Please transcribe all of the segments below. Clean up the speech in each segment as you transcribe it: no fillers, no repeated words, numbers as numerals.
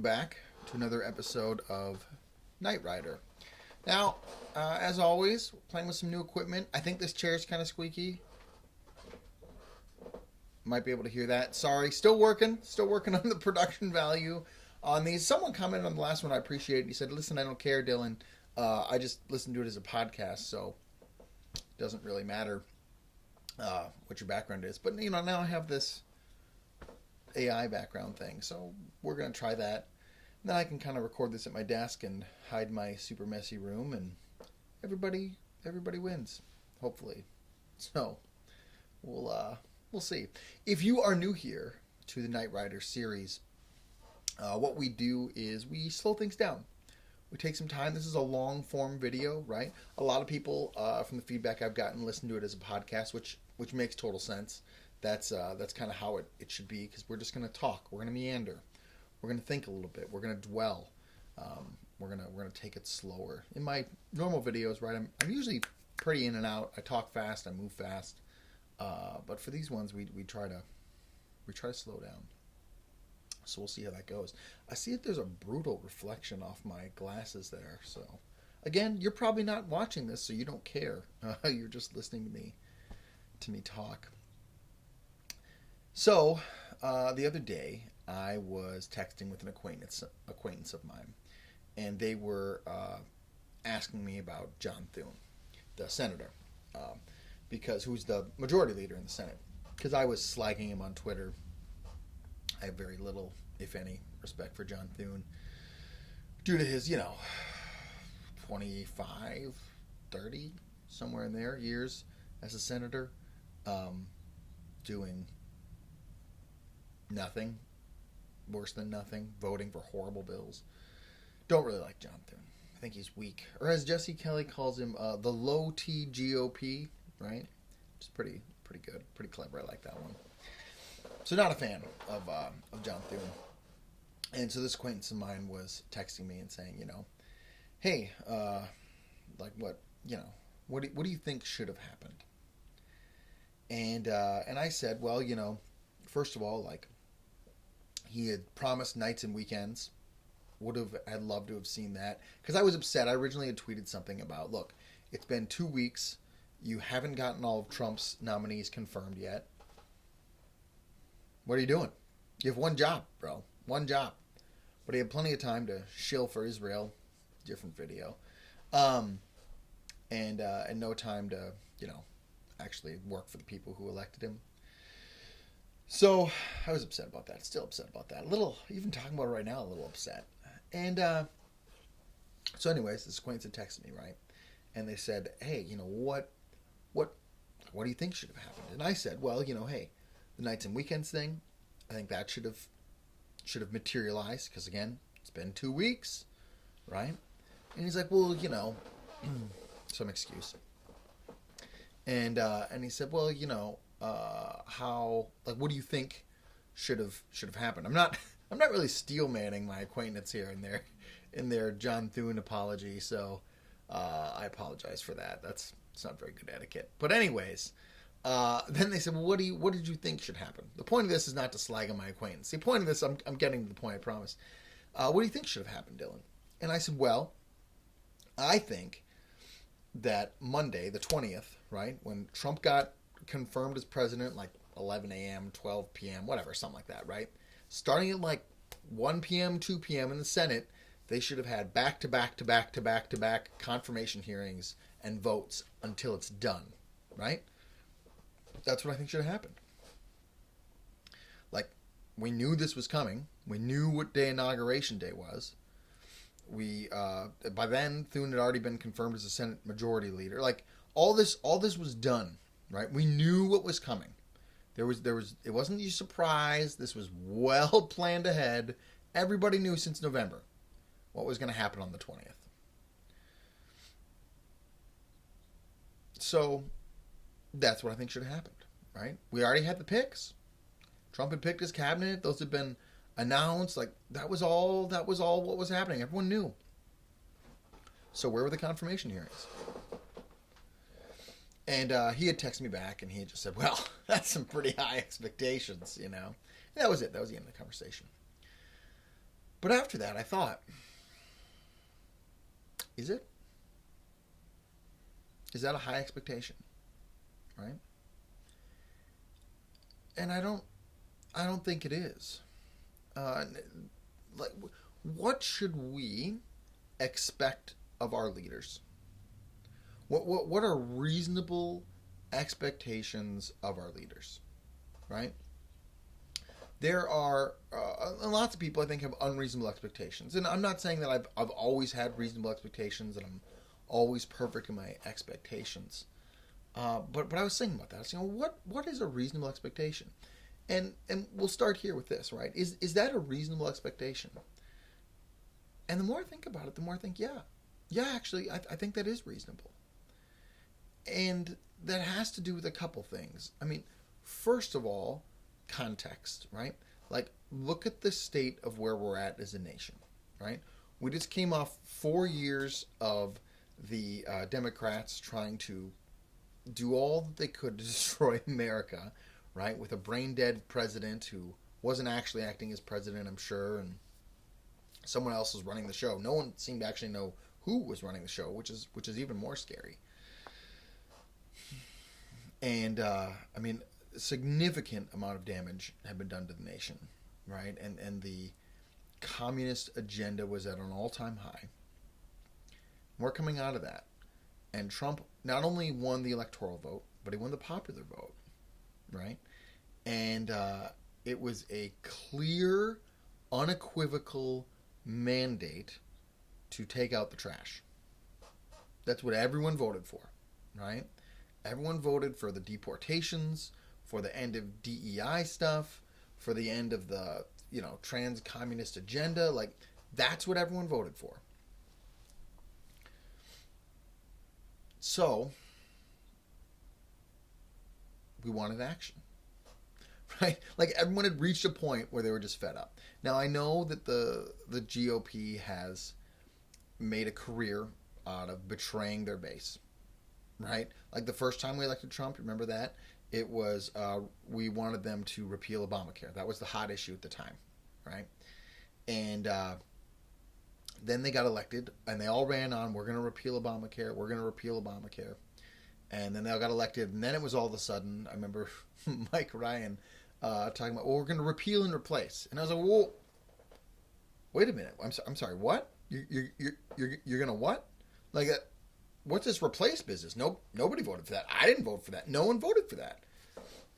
back to another episode of Knight Rider. Now, as always, playing with some new equipment. I think this chair is kind of squeaky. Might be able to hear that. Sorry, still working on the production value on these. Someone commented on the last one, I appreciate it. He said, listen, I don't care, Dylan. I just listen to it as a podcast, so it doesn't really matter what your background is. But, now I have this AI background thing, so we're going to try that. And then I can kind of record this at my desk and hide my super messy room, and everybody wins, hopefully. So, we'll see. If you are new here to the Knight Rider series, what we do is we slow things down. We take some time. This is a long form video, right? A lot of people from the feedback I've gotten listen to it as a podcast, which makes total sense. That's kind of how it should be, because we're just going to talk. We're going to meander. We're going to think a little bit. We're going to dwell. We're gonna take it slower. In my normal videos, right, I'm usually pretty in and out. I talk fast. I move fast. But for these ones, we try to slow down. So we'll see how that goes. I see that there's a brutal reflection off my glasses there. So again, you're probably not watching this, so you don't care. You're just listening to me talk. So the other day, I was texting with an acquaintance of mine, and they were asking me about John Thune, the senator, because who's the majority leader in the Senate. Because I was slagging him on Twitter. I have very little, if any, respect for John Thune due to his, 25, 30, somewhere in there, years as a senator, doing nothing, worse than nothing, voting for horrible bills. Don't really like John Thune. I think he's weak. Or as Jesse Kelly calls him, the low T GOP, right? Which is pretty good, pretty clever. I like that one. So not a fan of John Thune. And so this acquaintance of mine was texting me and saying, hey, what do you think should have happened? And I said, well, first of all, he had promised nights and weekends. I'd loved to have seen that, because I was upset. I originally had tweeted something about, look, it's been 2 weeks. You haven't gotten all of Trump's nominees confirmed yet. What are you doing? You have one job, bro. One job. But he had plenty of time to shill for Israel. Different video. And no time to, actually work for the people who elected him. So I was upset about that. Still upset about that. A little, even talking about it right now, a little upset. And so anyways, this acquaintance had texted me, right? And they said, hey, what do you think should have happened? And I said, well, hey, the nights and weekends thing, I think that should have materialized, because again, it's been 2 weeks, right? And he's like, well, some excuse. And he said, well, what do you think should have happened? I'm not really steel manning my acquaintance here in their John Thune apology, so I apologize for that. It's not very good etiquette. But anyways, then they said, well, what did you think should happen? The point of this is not to slag on my acquaintance. The point of this, I'm getting to the point, I promise. What do you think should have happened, Dylan? And I said, well, I think that Monday, the 20th, right, when Trump got confirmed as president, 11 a.m., 12 p.m., whatever, something like that, right? Starting at 1 p.m., 2 p.m. in the Senate, they should have had back-to-back confirmation hearings and votes until it's done, right? That's what I think should have happened. We knew this was coming. We knew what day inauguration day was. We by then Thune had already been confirmed as a Senate majority leader. All this was done, right? We knew what was coming. There was it wasn't a surprise. This was well planned ahead. Everybody knew since November what was going to happen on the 20th. So that's what I think should have happened, right? We already had the picks. Trump had picked his cabinet. Those had been announced. That was all what was happening. Everyone knew. So where were the confirmation hearings? And he had texted me back, and he had just said, well, that's some pretty high expectations, And that was it. That was the end of the conversation. But after that, I thought, is it? Is that a high expectation? Right? And I don't think it is. Like, what should we expect of our leaders? What are reasonable expectations of our leaders? Right? There are lots of people I think have unreasonable expectations, and I'm not saying that I've always had reasonable expectations and I'm always perfect in my expectations. But I was thinking about that. I was saying, what is a reasonable expectation? And we'll start here with this, right? Is that a reasonable expectation? And the more I think about it, the more I think, yeah, actually, I think that is reasonable. And that has to do with a couple things. I mean, first of all, context, right? Like, look at the state of where we're at as a nation, right? We just came off 4 years of the Democrats trying to do all that they could to destroy America, right? With a brain dead president who wasn't actually acting as president, I'm sure, and someone else was running the show. No one seemed to actually know who was running the show, which is even more scary. And I mean, a significant amount of damage had been done to the nation, right? And the communist agenda was at an all-time high. We're coming out of that. And Trump not only won the electoral vote, but he won the popular vote, right? And it was a clear, unequivocal mandate to take out the trash. That's what everyone voted for, right? Everyone voted for the deportations, for the end of DEI stuff, for the end of the, trans-communist agenda. Like, that's what everyone voted for. So, we wanted action, right? Like, everyone had reached a point where they were just fed up. Now, I know that the GOP has made a career out of betraying their base, right? Like the first time we elected Trump, remember that? It was, we wanted them to repeal Obamacare. That was the hot issue at the time, right? And then they got elected, and they all ran on, we're going to repeal Obamacare, we're going to repeal Obamacare. And then they all got elected, and then it was all of a sudden, I remember Mike Ryan talking about, well, we're going to repeal and replace. And I was like, whoa, wait a minute, I'm sorry, what? You're going to what? Like, what's this replace business? Nobody voted for that. I didn't vote for that. No one voted for that.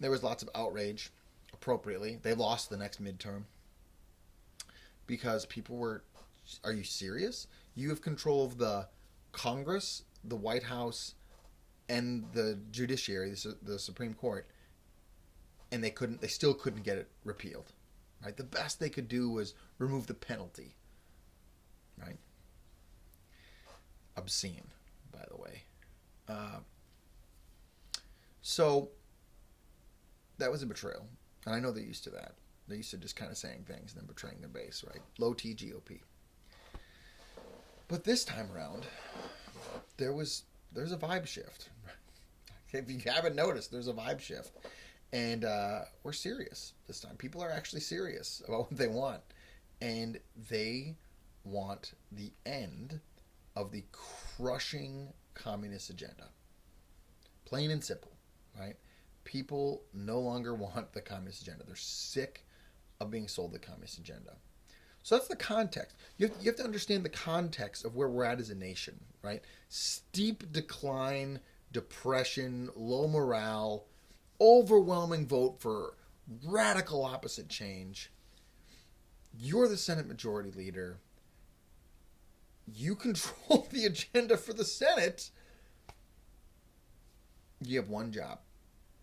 There was lots of outrage, appropriately. They lost the next midterm because people were, are you serious? You have control of the Congress, the White House, and the judiciary, the Supreme Court, and they still couldn't get it repealed, right? The best they could do was remove the penalty, right? Obscene, by the way. So that was a betrayal, and I know they're used to that. They're used to just kind of saying things and then betraying their base, right? Low T GOP. But this time around, there's a vibe shift. If you haven't noticed, there's a vibe shift, and we're serious this time. People are actually serious about what they want, and they want the end of the crushing communist agenda. Plain and simple, right? People no longer want the communist agenda. They're sick of being sold the communist agenda. So that's the context. You have to understand the context of where we're at as a nation, right? Steep decline, depression, low morale, overwhelming vote for radical opposite change. You're the Senate Majority Leader. You control the agenda for the Senate. You have one job.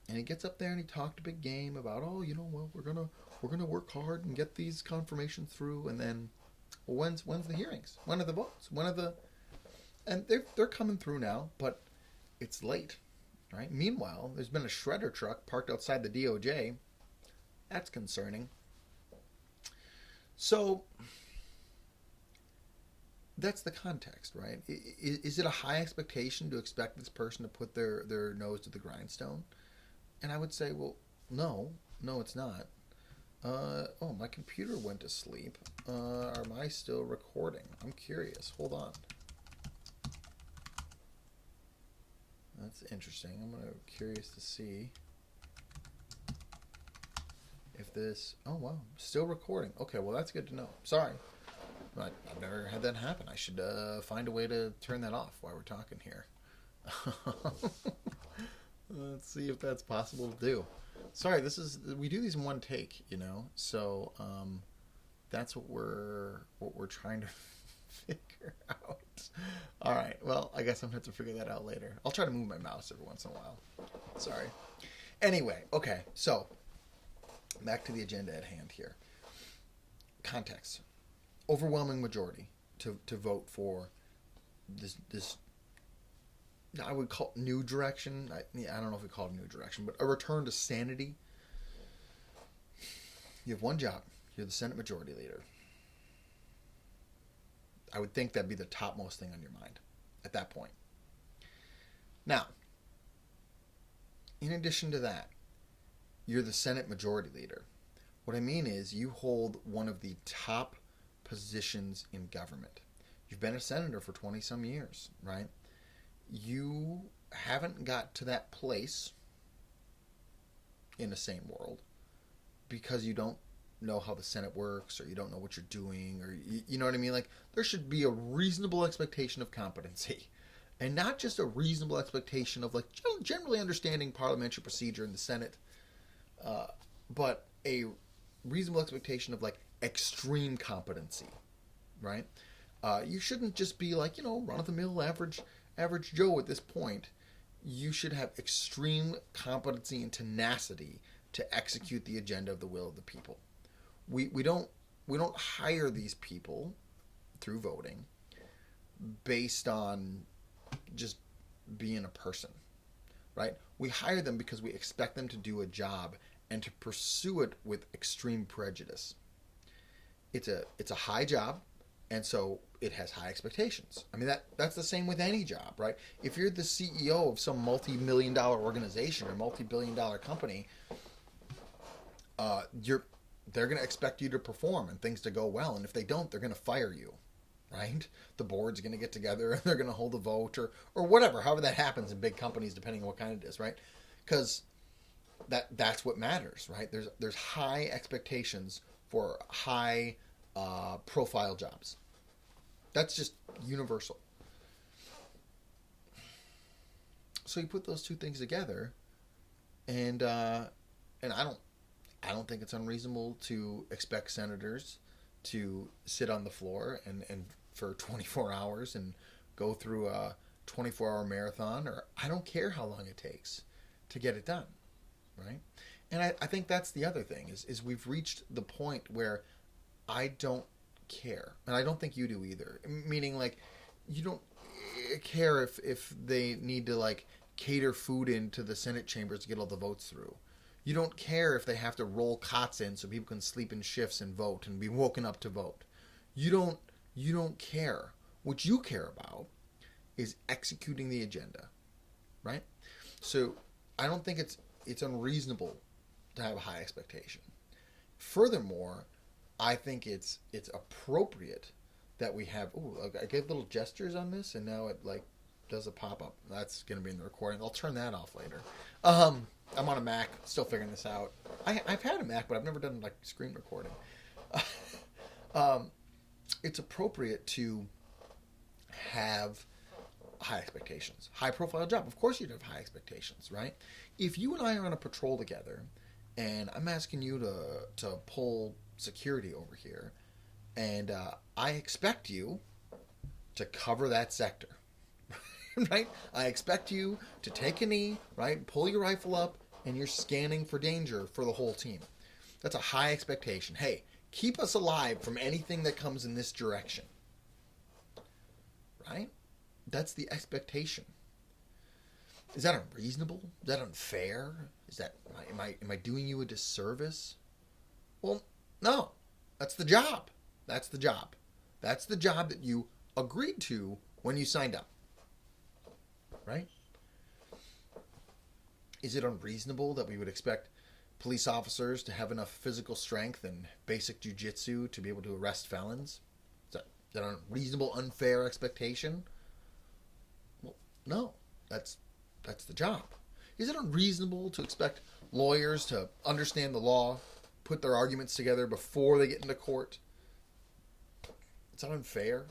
And he gets up there and he talked a big game about, we're gonna work hard and get these confirmations through, and then, well, when's the hearings? When are the votes? And they're coming through now, but it's late, right? Meanwhile, there's been a shredder truck parked outside the DOJ. That's concerning. So that's the context, right? Is it a high expectation to expect this person to put their nose to the grindstone? And I would say, well, no, it's not. Oh, my computer went to sleep. Am I still recording? I'm curious. Hold on. That's interesting. Curious to see if this. Oh wow, still recording. Okay, well that's good to know. Sorry, I've never had that happen. I should find a way to turn that off while we're talking here. Let's see if that's possible to do. Sorry, we do these in one take, So that's what we're trying to figure out. All right. Well, I guess I'm gonna have to figure that out later. I'll try to move my mouse every once in a while. Sorry. Anyway, okay. So back to the agenda at hand here. Context: overwhelming majority to vote for this. I would call it new direction. I don't know if we call it new direction, but a return to sanity. You have one job. You're the Senate Majority Leader. I would think that'd be the topmost thing on your mind at that point. Now, in addition to that, you're the Senate Majority Leader. What I mean is you hold one of the top positions in government. You've been a senator for 20 some years, right? You haven't got to that place in a sane world because you don't know how the Senate works, or you don't know what you're doing, or you know what I mean? Like, there should be a reasonable expectation of competency, and not just a reasonable expectation of, like, generally understanding parliamentary procedure in the Senate, but a reasonable expectation of, like, extreme competency, right? You shouldn't just be like, run-of-the-mill average Joe at this point. You should have extreme competency and tenacity to execute the agenda of the will of the people. We don't hire these people through voting based on just being a person, right? We hire them because we expect them to do a job and to pursue it with extreme prejudice. It's a high job, and so it has high expectations. I mean, that's the same with any job, right? If you're the CEO of some multi-million-dollar organization or multi-billion-dollar company, they're going to expect you to perform and things to go well. And if they don't, they're going to fire you, right? The board's going to get together and they're going to hold a vote or whatever, however that happens in big companies, depending on what kind it is, right? Because that's what matters, right? There's high expectations for high profile jobs. That's just universal. So you put those two things together, and I don't think it's unreasonable to expect senators to sit on the floor and for 24 hours and go through a 24-hour marathon, or I don't care how long it takes to get it done, right? And I think that's the other thing is we've reached the point where I don't care, and I don't think you do either. Meaning, like, you don't care if they need to, like, cater food into the Senate chambers to get all the votes through. You don't care if they have to roll cots in so people can sleep in shifts and vote and be woken up to vote. You don't care. What you care about is executing the agenda, right? So I don't think it's unreasonable to have a high expectation. Furthermore, I think it's appropriate that we have. I gave little gestures on this, and now it like does a pop up. That's going to be in the recording. I'll turn that off later. I'm on a Mac, still figuring this out. I've had a Mac, but I've never done like screen recording. It's appropriate to have high expectations. High profile job. Of course you'd have high expectations, right? If you and I are on a patrol together and I'm asking you to pull security over here, and I expect you to cover that sector, right? I expect you to take a knee, right? Pull your rifle up, and you're scanning for danger for the whole team. That's a high expectation. Hey, keep us alive from anything that comes in this direction, right? That's the expectation. Is that unreasonable? Is that unfair? Am I doing you a disservice? Well, no. That's the job. That's the job. That's the job that you agreed to when you signed up. Right? Is it unreasonable that we would expect police officers to have enough physical strength and basic jujitsu to be able to arrest felons? Is that a reasonable, unfair expectation? Well, no. That's the job. Is it unreasonable to expect lawyers to understand the law, put their arguments together before they get into court? It's not unfair.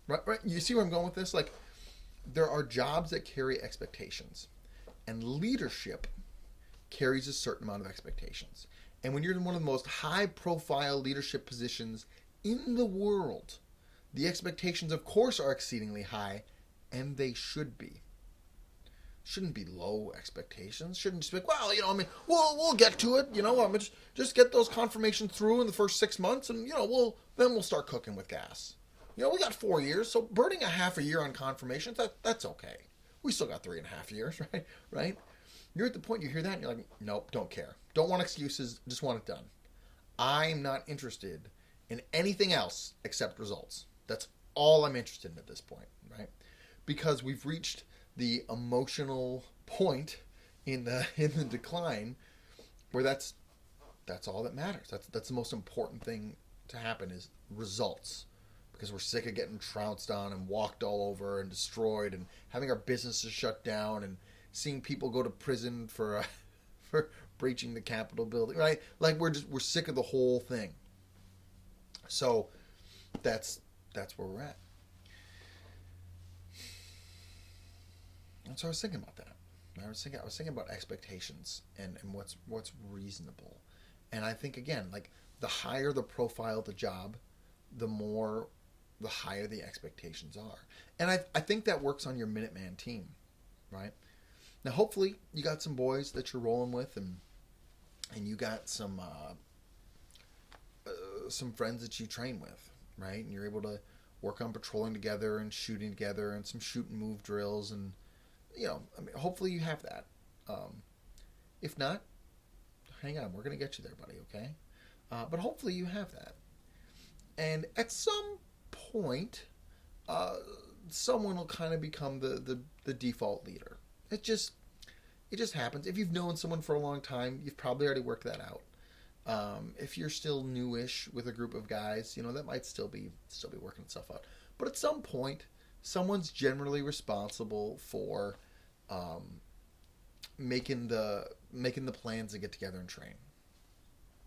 Right? You see where I'm going with this? Like, there are jobs that carry expectations, and leadership carries a certain amount of expectations. And when you're in one of the most high-profile leadership positions in the world, the expectations, of course, are exceedingly high, and they should be. Shouldn't be low expectations. Shouldn't just be like, well, we'll get to it. Just get those confirmations through in the first 6 months, and we'll start cooking with gas. We got 4 years, so burning a half a year on confirmations, that's okay. We still got 3.5 years, right? You're at the point you hear that, and you're like, nope, don't care. Don't want excuses, just want it done. I'm not interested in anything else except results. That's all I'm interested in at this point, right? Because we've reached the emotional point in the decline where that's all that matters. That's the most important thing to happen is results. Because we're sick of getting trounced on and walked all over and destroyed and having our businesses shut down and seeing people go to prison for breaching the Capitol building, right? Like we're sick of the whole thing. So that's where we're at. And so I was thinking about that. I was thinking about expectations and what's reasonable. And I think again, like the higher the profile of the job, the higher the expectations are. And I think that works on your Minuteman team, right? Now, hopefully, you got some boys that you're rolling with, and you got some friends that you train with, right? And you're able to work on patrolling together and shooting together and some shoot and move drills, and hopefully you have that. If not, hang on, we're gonna get you there, buddy. Okay, but hopefully you have that. And at some point, someone will kind of become the default leader. It just happens. If you've known someone for a long time, you've probably already worked that out. If you're still newish with a group of guys, that might still be working itself out. But at some point, someone's generally responsible for making the plans to get together and train.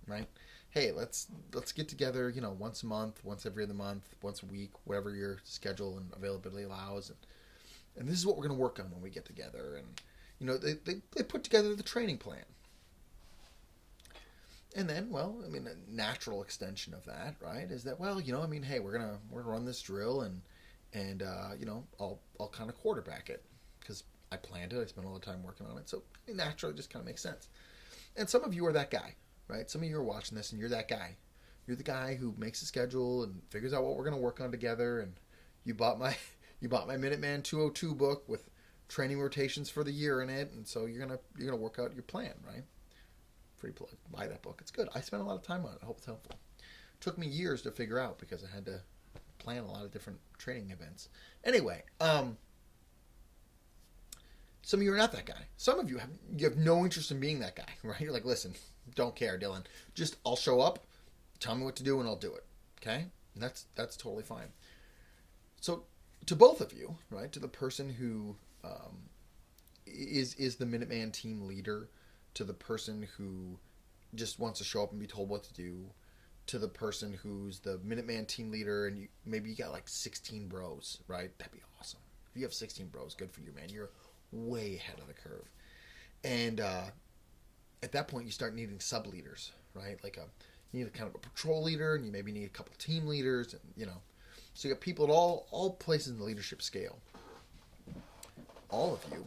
Right? Hey, let's get together, once a month, once every other month, once a week, whatever your schedule and availability allows, and this is what we're going to work on when we get together. And they put together the training plan. And then, a natural extension of that, right, is that, hey, we're gonna run this drill, and I'll kind of quarterback it because I planned it. I spent a lot of time working on it, so it naturally just kind of makes sense. And some of you are that guy, right? Some of you are watching this, and you're that guy. You're the guy who makes a schedule and figures out what we're gonna work on together. And you bought my Minuteman 202 book with training rotations for the year in it, and so you're gonna work out your plan, right? Free plug. Buy that book. It's good. I spent a lot of time on it. I hope it's helpful. It took me years to figure out because I had to plan a lot of different training events. Anyway, some of you are not that guy. Some of you have no interest in being that guy, right? You're like, listen, don't care, Dylan. Just I'll show up, tell me what to do, and I'll do it. Okay? And that's totally fine. So to both of you, right? To the person who is the Minuteman team leader, to the person who just wants to show up and be told what to do, to the person who's the Minuteman team leader, and maybe you got like 16 bros, right? That'd be awesome. If you have 16 bros, good for you, man. You're way ahead of the curve. And at that point, you start needing sub leaders, right? Like you need a kind of a patrol leader, and you maybe need a couple team leaders, and so you got people at all places in the leadership scale. All of you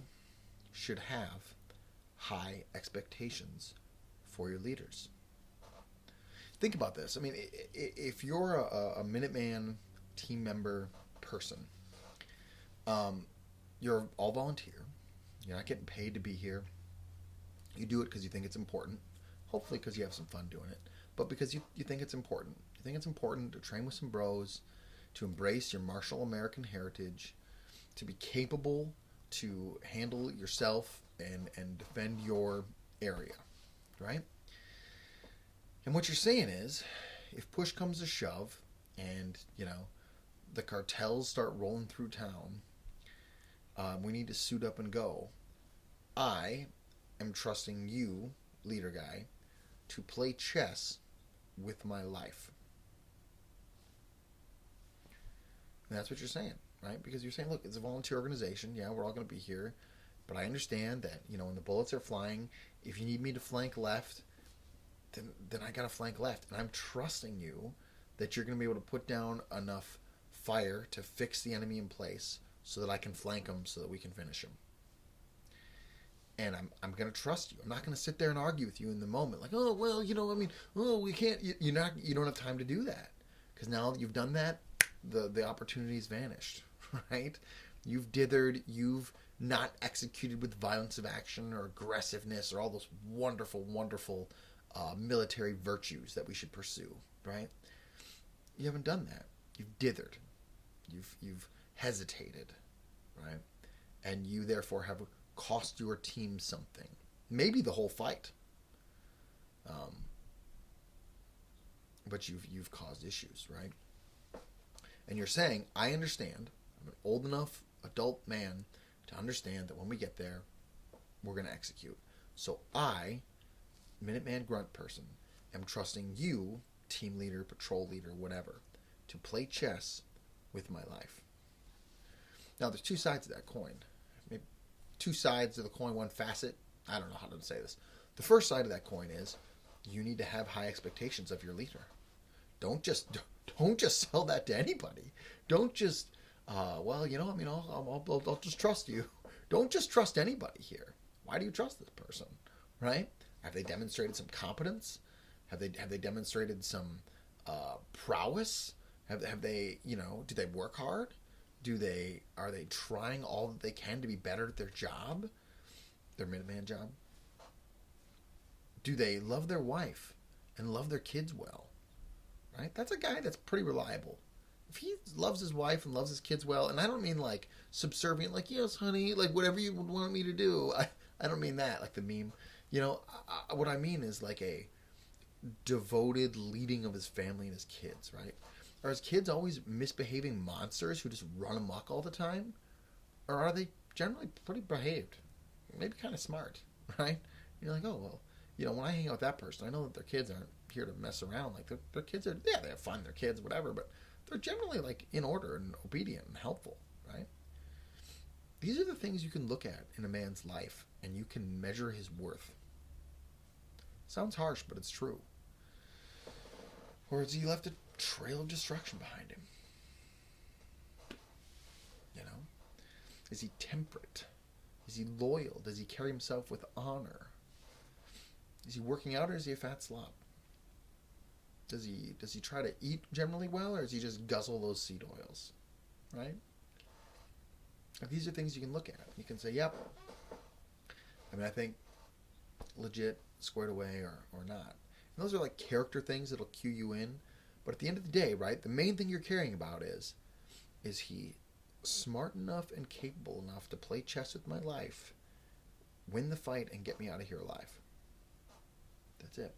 should have high expectations for your leaders. Think about this. I mean, if you're a Minuteman team member person, you're all volunteer. You're not getting paid to be here. You do it because you think it's important. Hopefully because you have some fun doing it. But because you think it's important. You think it's important to train with some bros, to embrace your martial American heritage, to be capable to handle yourself and defend your area, right? And what you're saying is, if push comes to shove, and the cartels start rolling through town, we need to suit up and go. I am trusting you, leader guy, to play chess with my life. And that's what you're saying, right? Because you're saying, look, it's a volunteer organization. Yeah, we're all going to be here. But I understand that, when the bullets are flying, if you need me to flank left, then I got to flank left. And I'm trusting you that you're going to be able to put down enough fire to fix the enemy in place so that I can flank them so that we can finish them. And I'm going to trust you. I'm not going to sit there and argue with you in the moment. Like, oh, well, we can't. You don't have time to do that. Because now that you've done that, the opportunity's vanished, right? You've dithered. You've not executed with violence of action or aggressiveness or all those wonderful, wonderful military virtues that we should pursue, right? You haven't done that. You've dithered. You've hesitated, right? And you therefore have cost your team something. Maybe the whole fight. But you've caused issues, right? And you're saying, I understand. I'm an old enough adult man to understand that when we get there, we're going to execute. So I, Minuteman Grunt person, am trusting you, team leader, patrol leader, whatever, to play chess with my life. Now, there's two sides of that coin. Maybe two sides of the coin, one facet. I don't know how to say this. The first side of that coin is you need to have high expectations of your leader. Don't just sell that to anybody. Don't just, I'll just trust you. Don't just trust anybody here. Why do you trust this person, right? Have they demonstrated some competence? Have they demonstrated some prowess? Have they, do they work hard? Are they trying all that they can to be better at their job, their Minuteman job? Do they love their wife and love their kids well? Right? That's a guy that's pretty reliable. If he loves his wife and loves his kids well, and I don't mean like subservient, like, yes, honey, like whatever you would want me to do. I don't mean that, like the meme. What I mean is like a devoted leading of his family and his kids, right? Are his kids always misbehaving monsters who just run amok all the time? Or are they generally pretty behaved? Maybe kind of smart, right? You're like, oh, well, when I hang out with that person, I know that their kids aren't here to mess around. Like, their kids are, yeah, they have fun, their kids, whatever, but they're generally, like, in order and obedient and helpful, right? These are the things you can look at in a man's life, and you can measure his worth. Sounds harsh, but it's true. Or has he left a trail of destruction behind him? Is he temperate? Is he loyal? Does he carry himself with honor? Is he working out, or is he a fat slob? Does he try to eat generally well, or does he just guzzle those seed oils? Right? And these are things you can look at. You can say, yep. I think legit, squared away, or not. And those are like character things that'll cue you in. But at the end of the day, right, the main thing you're caring about is he smart enough and capable enough to play chess with my life, win the fight, and get me out of here alive? That's it.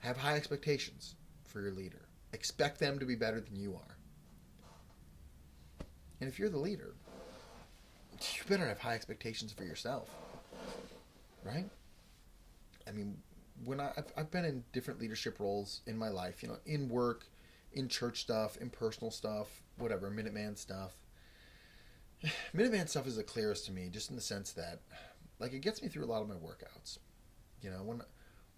Have high expectations for your leader. Expect them to be better than you are. And if you're the leader, you better have high expectations for yourself. Right? When I've been in different leadership roles in my life, in work, in church stuff, in personal stuff, whatever, Minuteman stuff. Minuteman stuff is the clearest to me, just in the sense that, like, it gets me through a lot of my workouts.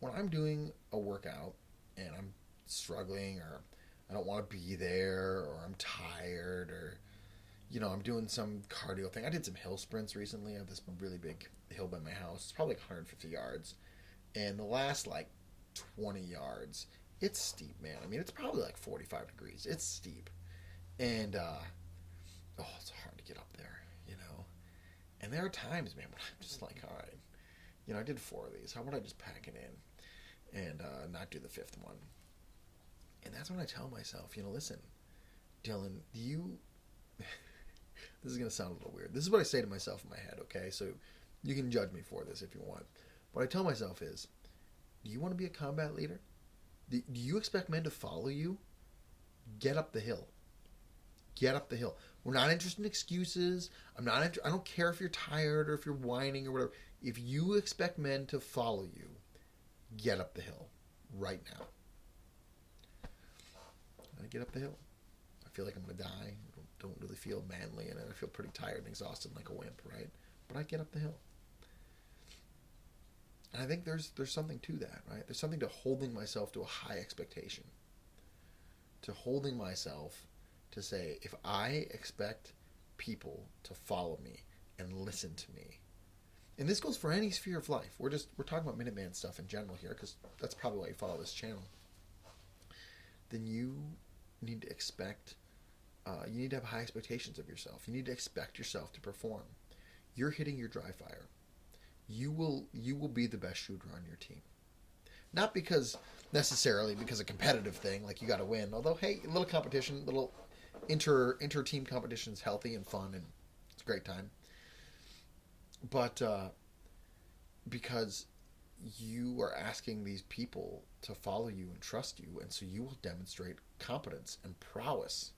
When I'm doing a workout and I'm struggling, or I don't want to be there, or I'm tired, or I'm doing some cardio thing. I did some hill sprints recently. I have this really big hill by my house. It's probably like 150 yards. And the last, 20 yards, it's steep, man. It's probably 45 degrees. It's steep. And, it's hard to get up there, And there are times, man, when I'm just like, all right, I did 4 of these. How about I just pack it in and not do the 5th one? And that's when I tell myself, listen, Dylan, this is going to sound a little weird. This is what I say to myself in my head, okay? So you can judge me for this if you want. What I tell myself is, Do you want to be a combat leader? Do you expect men to follow you? Get up the hill. Get up the hill. We're not interested in excuses. I don't care if you're tired or if you're whining or whatever. If you expect men to follow you, get up the hill right now. I get up the hill. I feel like I'm going to die. I don't really feel manly in it. I feel pretty tired and exhausted like a wimp, right? But I get up the hill. And I think there's something to that, right? There's something to holding myself to a high expectation. To holding myself to say, if I expect people to follow me and listen to me, and this goes for any sphere of life. We're talking about Minuteman stuff in general here, because that's probably why you follow this channel. Then you need to expect, you need to have high expectations of yourself. You need to expect yourself to perform. You're hitting your dry fire. You will be the best shooter on your team. Not necessarily because a competitive thing, like you got to win. Although, hey, a little competition, little inter-team competition is healthy and fun, and it's a great time. But because you are asking these people to follow you and trust you, and so you will demonstrate competence and prowess.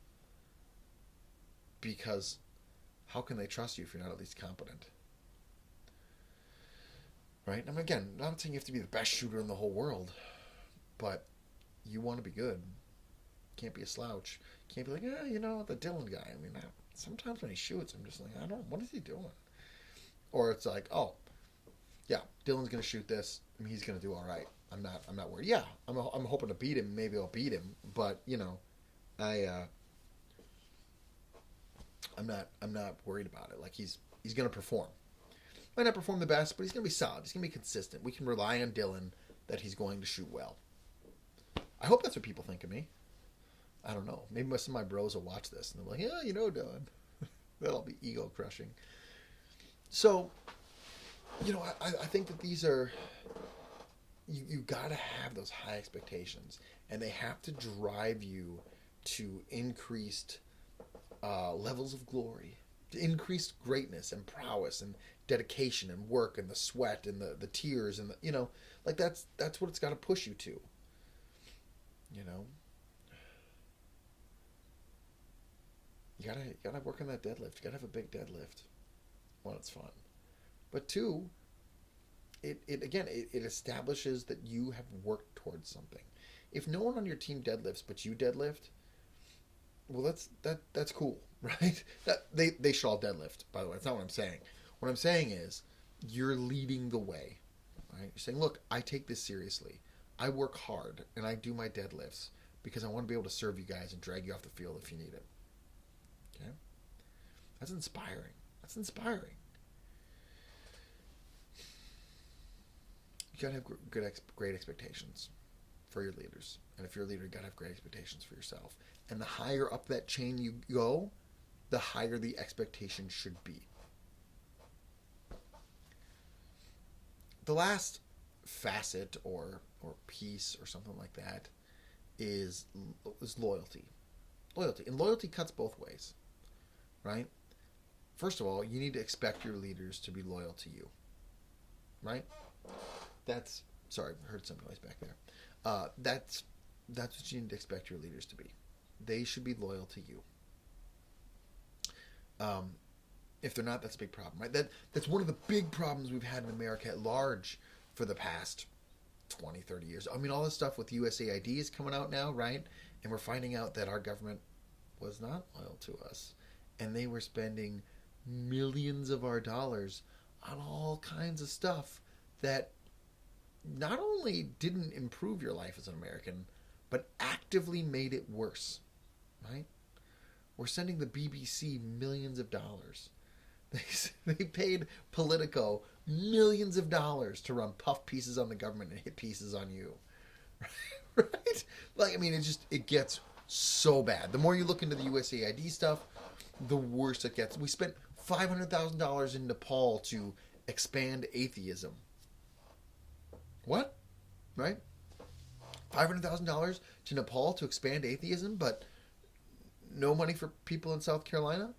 Because how can they trust you if you're not at least competent? Right? I mean, again, I'm not saying you have to be the best shooter in the whole world, but you want to be good. Can't be a slouch. Can't be like, the Dylan guy. I mean, sometimes when he shoots, I'm just like, what is he doing? Or it's like, oh, yeah, Dylan's gonna shoot this. I mean, he's gonna do all right. I'm not worried. Yeah, I'm hoping to beat him. Maybe I'll beat him, but I'm not worried about it. Like he's gonna perform. Might not perform the best, but he's gonna be solid. He's gonna be consistent. We can rely on Dylan that he's going to shoot well. I hope that's what people think of me. I don't know. Maybe some of my bros will watch this and they're like, yeah, Dylan. That'll be ego crushing. So, I think that these are, you got to have those high expectations, and they have to drive you to increased levels of glory, to increased greatness and prowess and dedication and work and the sweat and the tears and like that's what it's got to push you to. You gotta work on that deadlift. You gotta have a big deadlift. One, it's fun, but two, it establishes that you have worked towards something. If no one on your team deadlifts but you deadlift, well, that's cool, right? They should all deadlift. By the way, that's not what I'm saying. What I'm saying is you're leading the way, right? You're saying, look, I take this seriously. I work hard and I do my deadlifts because I want to be able to serve you guys and drag you off the field if you need it. Okay, that's inspiring. That's inspiring. You gotta have great expectations for your leaders, and if you're a leader, you gotta have great expectations for yourself. And the higher up that chain you go, the higher the expectation should be. The last facet or piece or something like that is loyalty. And loyalty cuts both ways, right? First of all, you need to expect your leaders to be loyal to you, right? Sorry, I heard some noise back there. That's what you need to expect your leaders to be. They should be loyal to you. If they're not, that's a big problem, right? That's one of the big problems we've had in America at large for the past 20, 30 years. I mean, all this stuff with USAID is coming out now, right? And we're finding out that our government was not loyal to us. And they were spending millions of our dollars on all kinds of stuff that not only didn't improve your life as an American, but actively made it worse, right? We're sending the BBC millions of dollars. They paid Politico millions of dollars to run puff pieces on the government and hit pieces on you, right? Like, I mean, it gets so bad. The more you look into the USAID stuff, the worse it gets. We spent $500,000 in Nepal to expand atheism. What? Right? $500,000 to Nepal to expand atheism, but no money for people in South Carolina?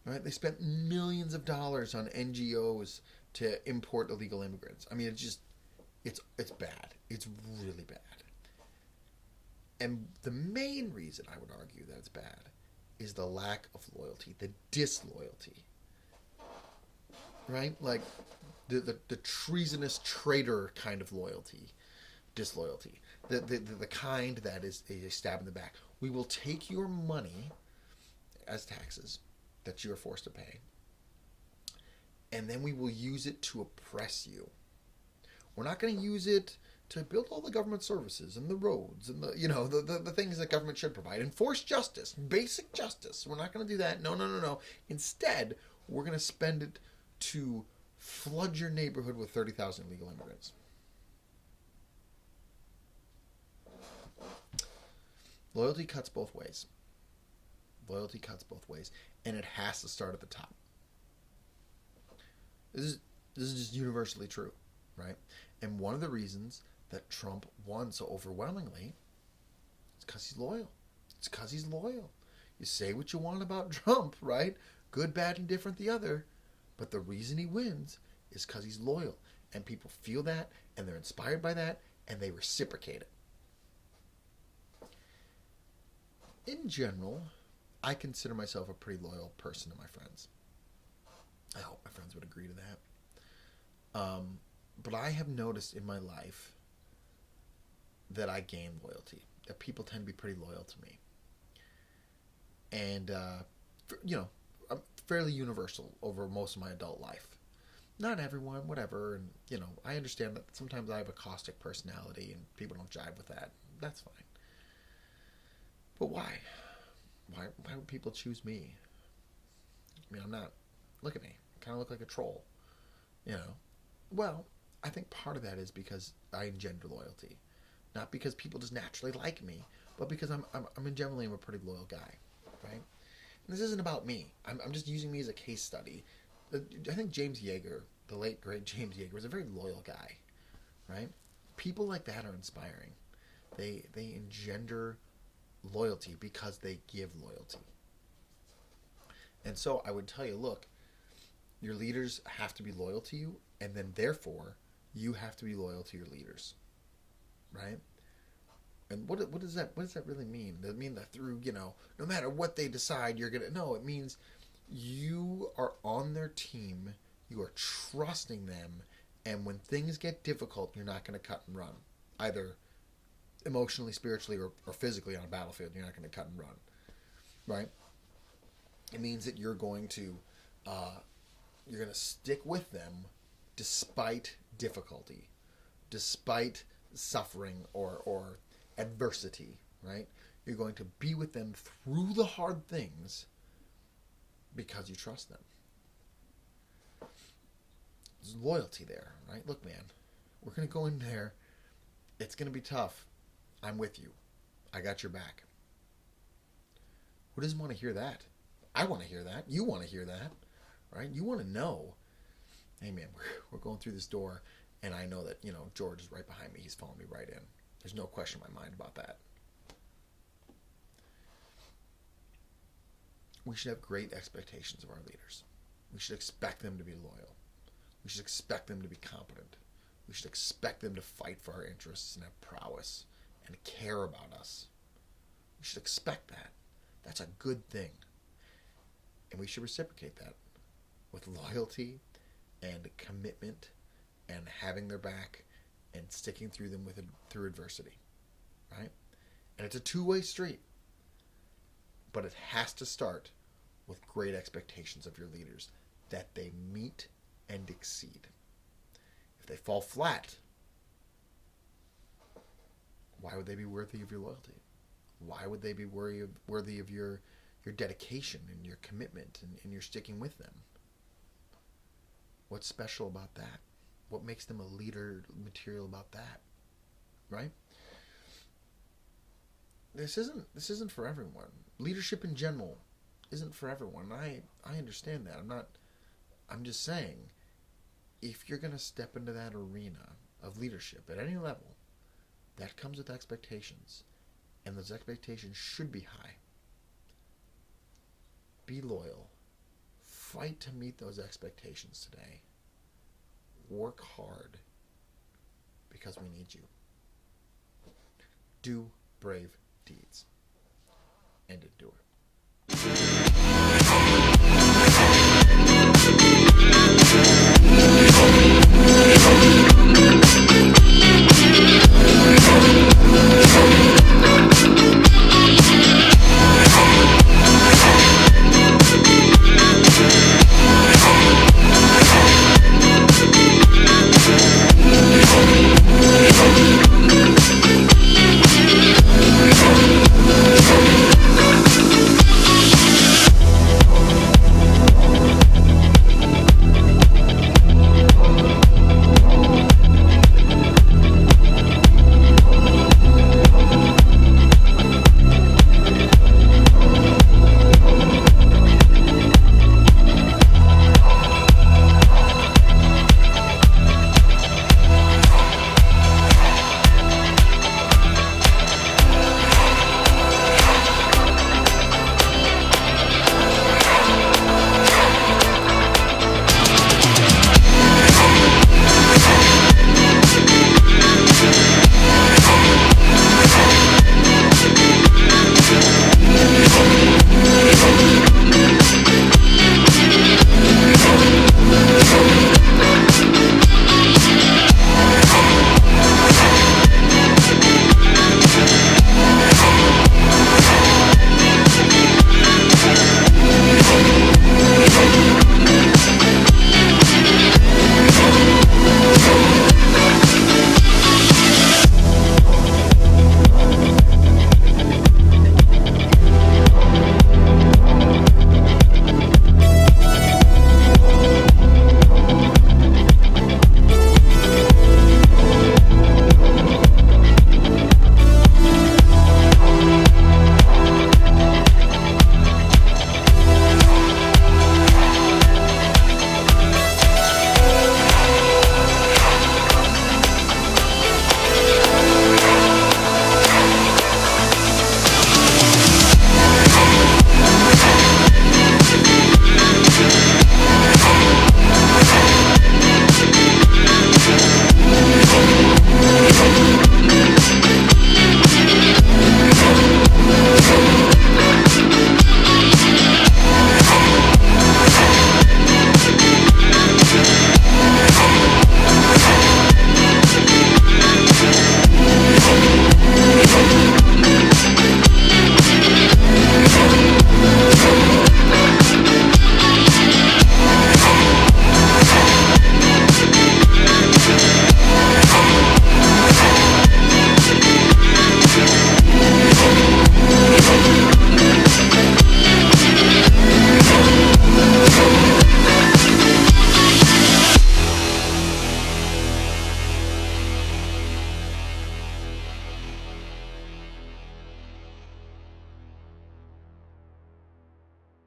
Right? They spent millions of dollars on NGOs to import illegal immigrants. I mean, It's bad. It's really bad. And the main reason I would argue that it's bad is the lack of loyalty, the disloyalty. Right? Like the treasonous traitor kind of loyalty, disloyalty. The kind that is a stab in the back. We will take your money as taxes that you are forced to pay, and then we will use it to oppress you. We're not going to use it to build all the government services and the roads and the things that government should provide. Enforce justice, basic justice. We're not going to do that. No. Instead, we're going to spend it to flood your neighborhood with 30,000 illegal immigrants. Loyalty cuts both ways. Loyalty cuts both ways, and it has to start at the top. This is just universally true, right? And one of the reasons that Trump won so overwhelmingly is because he's loyal. It's because he's loyal. You say what you want about Trump, right? Good, bad, and different the other. But the reason he wins is because he's loyal. And people feel that, and they're inspired by that, and they reciprocate it. In general, I consider myself a pretty loyal person to my friends. I hope my friends would agree to that. But I have noticed in my life that I gain loyalty. That people tend to be pretty loyal to me. And, I'm fairly universal over most of my adult life. Not everyone, whatever. And, I understand that sometimes I have a caustic personality and people don't jive with that. That's fine. But why? Why would people choose me? I mean, I'm not... Look at me. I kind of look like a troll. Well, I think part of that is because I engender loyalty. Not because people just naturally like me, but because I'm generally a pretty loyal guy, right? And this isn't about me. I'm just using me as a case study. I think James Yeager, the late, great James Yeager, was a very loyal guy, right? People like that are inspiring. They engender loyalty because they give loyalty. And so I would tell you, look, your leaders have to be loyal to you, and then therefore you have to be loyal to your leaders, right? And what does that really mean? Does it mean that through, no matter what they decide, you're gonna... No, it means you are on their team, you are trusting them, and when things get difficult, you're not gonna cut and run. Either emotionally, spiritually, or physically on a battlefield, you're not gonna cut and run, right? It means that you're going to stick with them despite difficulty, despite suffering or adversity, right? You're going to be with them through the hard things because you trust them. There's loyalty there, right? Look, man, we're going to go in there. It's going to be tough. I'm with you. I got your back. Who doesn't want to hear that? I want to hear that. You want to hear that, right? You want to know, hey, man, we're going through this door, and I know that, George is right behind me. He's following me right in. There's no question in my mind about that. We should have great expectations of our leaders. We should expect them to be loyal. We should expect them to be competent. We should expect them to fight for our interests and have prowess and care about us. We should expect that. That's a good thing. And we should reciprocate that with loyalty and commitment and having their back and sticking through them through adversity, right? And it's a two-way street, but it has to start with great expectations of your leaders that they meet and exceed. If they fall flat, why would they be worthy of your loyalty? Why would they be worthy of your dedication and your commitment and your sticking with them? What's special about that? What makes them a leader material about that? Right? This isn't for everyone. Leadership in general isn't for everyone. I understand that. I'm just saying, if you're going to step into that arena of leadership at any level, that comes with expectations. And those expectations should be high. Be loyal. Fight to meet those expectations today. Work hard. because we need you. Do brave deeds and endure.